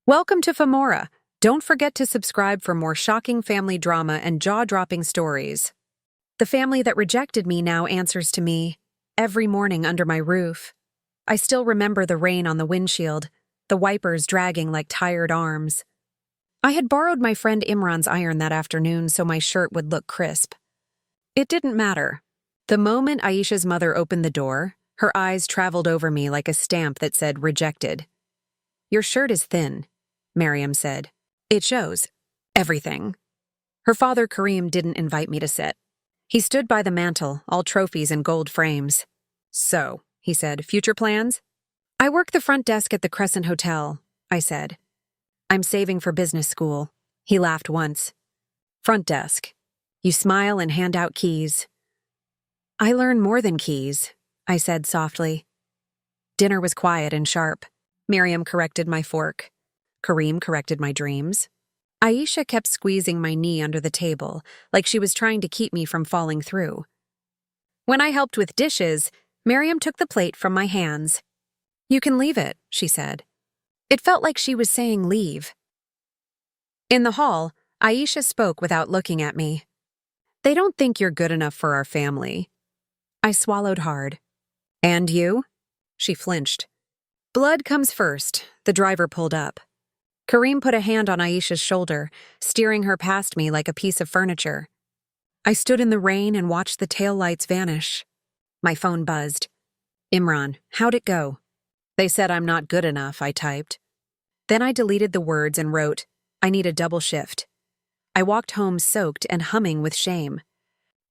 Welcome to Famora. Don't forget to subscribe for more shocking family drama and jaw-dropping stories. The family that rejected me now answers to me every morning under my roof. I still remember the rain on the windshield, the wipers dragging like tired arms. I had borrowed my friend Imran's iron that afternoon so my shirt would look crisp. It didn't matter. The moment Aisha's mother opened the door, her eyes traveled over me like a stamp that said rejected. "Your shirt is thin," Mariam said. "It shows. Everything." Her father Kareem didn't invite me to sit. He stood by the mantel, all trophies and gold frames. "So," he said, "future plans?" "I work the front desk at the Crescent Hotel," I said. "I'm saving for business school." He laughed once. "Front desk. You smile and hand out keys." "I learn more than keys," I said softly. Dinner was quiet and sharp. Mariam corrected my fork. Kareem corrected my dreams. Aisha kept squeezing my knee under the table, like she was trying to keep me from falling through. When I helped with dishes, Mariam took the plate from my hands. "You can leave it," she said. It felt like she was saying leave. In the hall, Aisha spoke without looking at me. "They don't think you're good enough for our family." I swallowed hard. "And you?" She flinched. "Blood comes first." The driver pulled up. Kareem put a hand on Aisha's shoulder, steering her past me like a piece of furniture. I stood in the rain and watched the taillights vanish. My phone buzzed. "Imran, how'd it go?" "They said I'm not good enough," I typed. Then I deleted the words and wrote, "I need a double shift." I walked home soaked and humming with shame.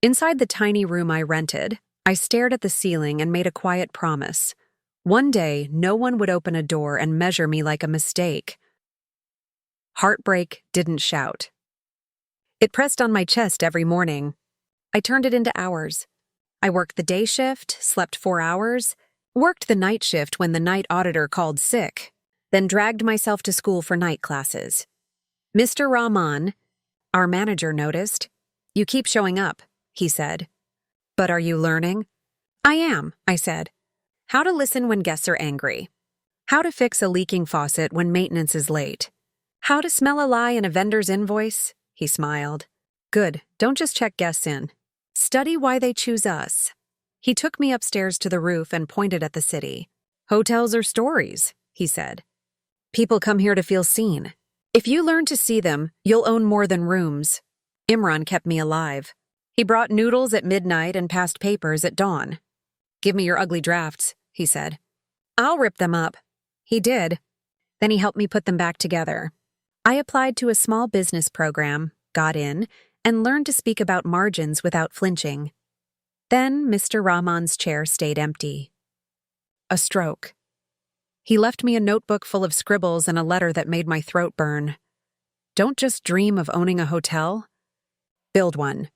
Inside the tiny room I rented, I stared at the ceiling and made a quiet promise. One day, no one would open a door and measure me like a mistake. Heartbreak didn't shout. It pressed on my chest every morning. I turned it into hours. I worked the day shift, slept 4 hours, worked the night shift when the night auditor called sick, then dragged myself to school for night classes. Mr. Rahman, our manager, noticed. "You keep showing up," he said. "But are you learning?" "I am," I said. How to listen when guests are angry. How to fix a leaking faucet when maintenance is late. How to smell a lie in a vendor's invoice? He smiled. "Good, don't just check guests in. Study why they choose us." He took me upstairs to the roof and pointed at the city. "Hotels are stories," he said. "People come here to feel seen. If you learn to see them, you'll own more than rooms." Imran kept me alive. He brought noodles at midnight and passed papers at dawn. "Give me your ugly drafts," he said. "I'll rip them up." He did. Then he helped me put them back together. I applied to a small business program, got in, and learned to speak about margins without flinching. Then Mr. Rahman's chair stayed empty. A stroke. He left me a notebook full of scribbles and a letter that made my throat burn. Don't just dream of owning a hotel. Build one.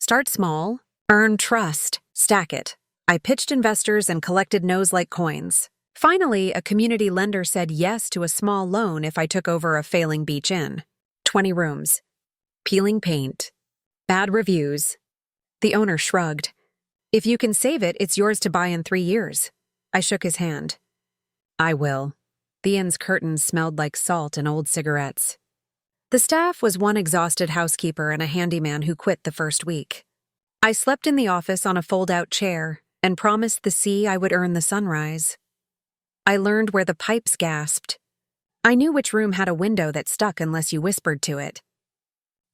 Start small, earn trust, stack it. I pitched investors and collected no's like coins. Finally, a community lender said yes to a small loan if I took over a failing beach inn. 20 rooms. Peeling paint. Bad reviews. The owner shrugged. "If you can save it, it's yours to buy in 3 years. I shook his hand. "I will." The inn's curtains smelled like salt and old cigarettes. The staff was one exhausted housekeeper and a handyman who quit the first week. I slept in the office on a fold-out chair and promised the sea I would earn the sunrise. I learned where the pipes gasped. I knew which room had a window that stuck unless you whispered to it.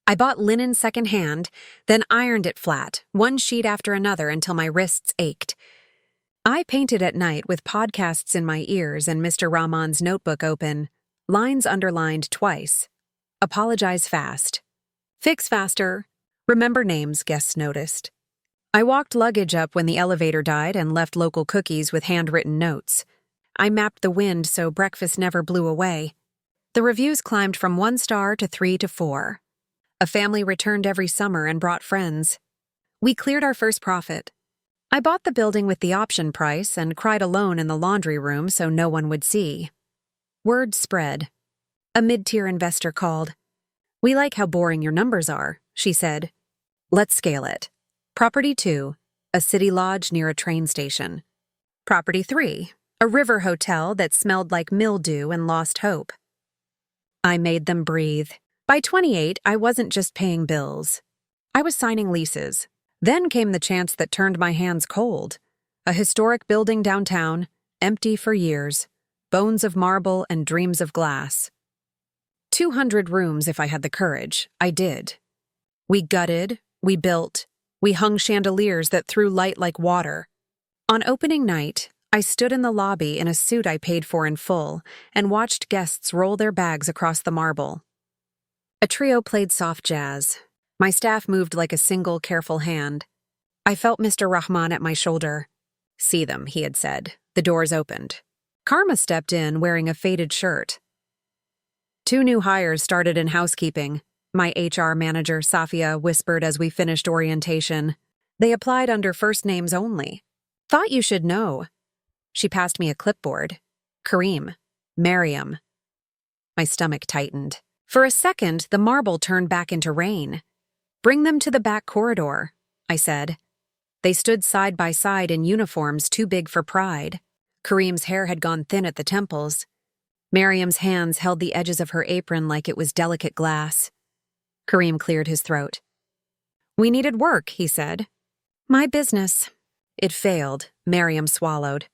I bought linen secondhand, then ironed it flat, one sheet after another until my wrists ached. I painted at night with podcasts in my ears and Mr. Rahman's notebook open, lines underlined twice. Apologize fast. Fix faster. Remember names, guests noticed. I walked luggage up when the elevator died and left local cookies with handwritten notes. I mapped the wind so breakfast never blew away. The reviews climbed from 1 star to 3 to 4. A family returned every summer and brought friends. We cleared our first profit. I bought the building with the option price and cried alone in the laundry room so no one would see. Word spread. A mid-tier investor called. "We like how boring your numbers are," she said. "Let's scale it." Property 2, a city lodge near a train station. Property 3, a river hotel that smelled like mildew and lost hope. I made them breathe. By 28, I wasn't just paying bills. I was signing leases. Then came the chance that turned my hands cold. A historic building downtown, empty for years, bones of marble and dreams of glass. 200 rooms if I had the courage. I did. We gutted, we built, we hung chandeliers that threw light like water. On opening night, I stood in the lobby in a suit I paid for in full and watched guests roll their bags across the marble. A trio played soft jazz. My staff moved like a single careful hand. I felt Mr. Rahman at my shoulder. "See them," he had said. The doors opened. Karma stepped in wearing a faded shirt. 2 new hires started in housekeeping. My HR manager, Safia, whispered as we finished orientation. They applied under first names only. "Thought you should know." She passed me a clipboard. Kareem. Mariam. My stomach tightened. For a second, the marble turned back into rain. "Bring them to the back corridor," I said. They stood side by side in uniforms too big for pride. Kareem's hair had gone thin at the temples. Mariam's hands held the edges of her apron like it was delicate glass. Kareem cleared his throat. "We needed work," he said. "My business." It failed. Mariam swallowed.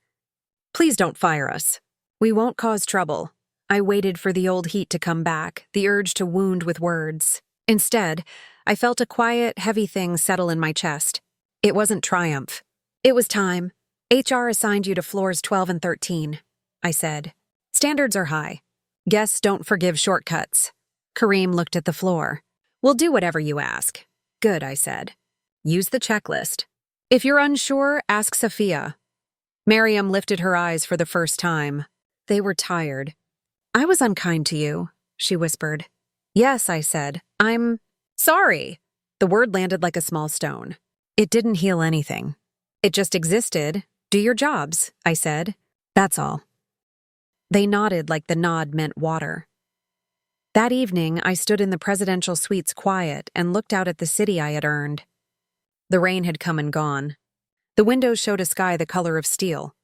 "Please don't fire us. We won't cause trouble." I waited for the old heat to come back, the urge to wound with words. Instead, I felt a quiet, heavy thing settle in my chest. It wasn't triumph. It was time. "HR assigned you to floors 12 and 13, I said. "Standards are high. Guests don't forgive shortcuts." Kareem looked at the floor. "We'll do whatever you ask." "Good," I said. "Use the checklist. If you're unsure, ask Safia." Mariam lifted her eyes for the first time. They were tired. "I was unkind to you," she whispered. "Yes," I said. "I'm sorry." The word landed like a small stone. It didn't heal anything. It just existed. "Do your jobs," I said. "That's all." They nodded like the nod meant water. That evening, I stood in the presidential suite's quiet and looked out at the city I had earned. The rain had come and gone. The windows showed a sky the color of steel.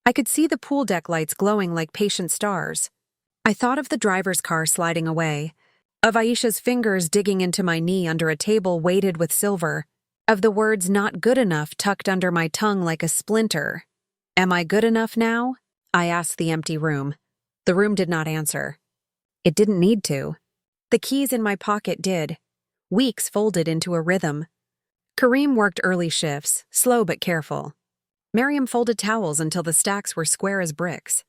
I could see the pool deck lights glowing like patient stars. I thought of the driver's car sliding away, of Aisha's fingers digging into my knee under a table weighted with silver, of the words "not good enough" tucked under my tongue like a splinter. Am I good enough now? I asked the empty room. The room did not answer. It didn't need to. The keys in my pocket did. Weeks folded into a rhythm. Kareem worked early shifts, slow but careful. Mariam folded towels until the stacks were square as bricks.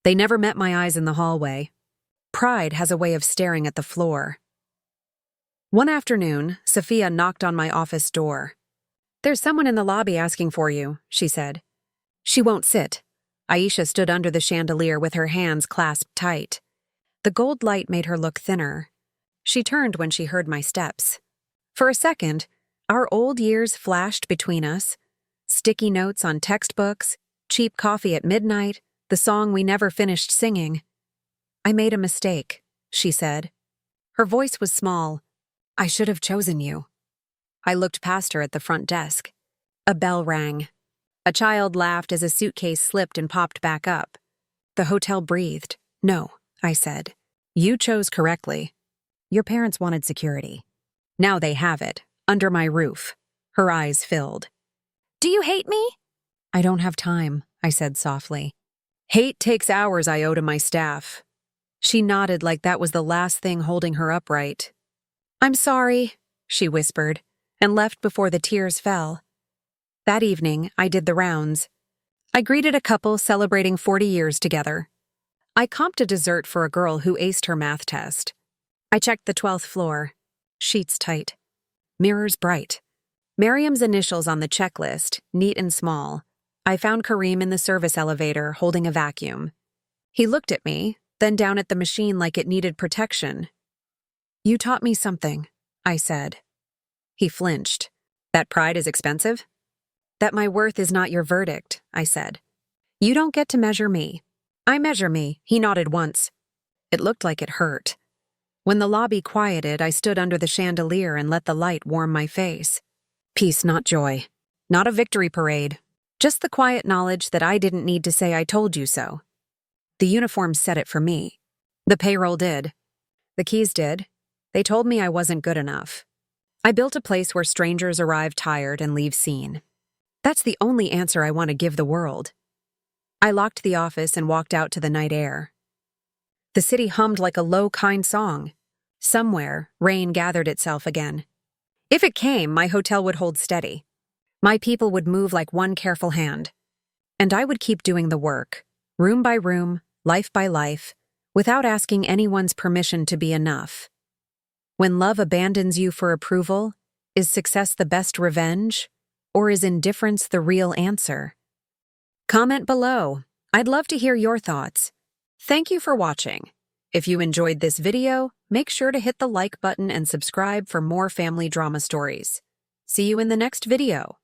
They never met my eyes in the hallway. Pride has a way of staring at the floor. One afternoon, Safia knocked on my office door. "There's someone in the lobby asking for you," she said. "She won't sit." Aisha stood under the chandelier with her hands clasped tight. The gold light made her look thinner. She turned when she heard my steps. For a second, our old years flashed between us. Sticky notes on textbooks, cheap coffee at midnight, the song we never finished singing. "I made a mistake," she said. Her voice was small. "I should have chosen you." I looked past her at the front desk. A bell rang. A child laughed as a suitcase slipped and popped back up. The hotel breathed. "No," I said. "You chose correctly. Your parents wanted security. Now they have it, under my roof." Her eyes filled. "Do you hate me?" "I don't have time," I said softly. "Hate takes hours I owe to my staff." She nodded like that was the last thing holding her upright. "I'm sorry," she whispered, and left before the tears fell. That evening, I did the rounds. I greeted a couple celebrating 40 years together. I comped a dessert for a girl who aced her math test. I checked the 12th floor. Sheets tight. Mirrors bright. Miriam's initials on the checklist, neat and small. I found Kareem in the service elevator, holding a vacuum. He looked at me, then down at the machine like it needed protection. "You taught me something," I said. He flinched. "That pride is expensive?" "That my worth is not your verdict," I said. "You don't get to measure me. I measure me." He nodded once. It looked like it hurt. When the lobby quieted, I stood under the chandelier and let the light warm my face. Peace, not joy. Not a victory parade. Just the quiet knowledge that I didn't need to say "I told you so." The uniform said it for me. The payroll did. The keys did. They told me I wasn't good enough. I built a place where strangers arrive tired and leave seen. That's the only answer I want to give the world. I locked the office and walked out to the night air. The city hummed like a low, kind song. Somewhere, rain gathered itself again. If it came, my hotel would hold steady. My people would move like one careful hand. And I would keep doing the work, room by room, life by life, without asking anyone's permission to be enough. When love abandons you for approval, is success the best revenge, or is indifference the real answer? Comment below. I'd love to hear your thoughts. Thank you for watching. If you enjoyed this video, make sure to hit the like button and subscribe for more family drama stories. See you in the next video.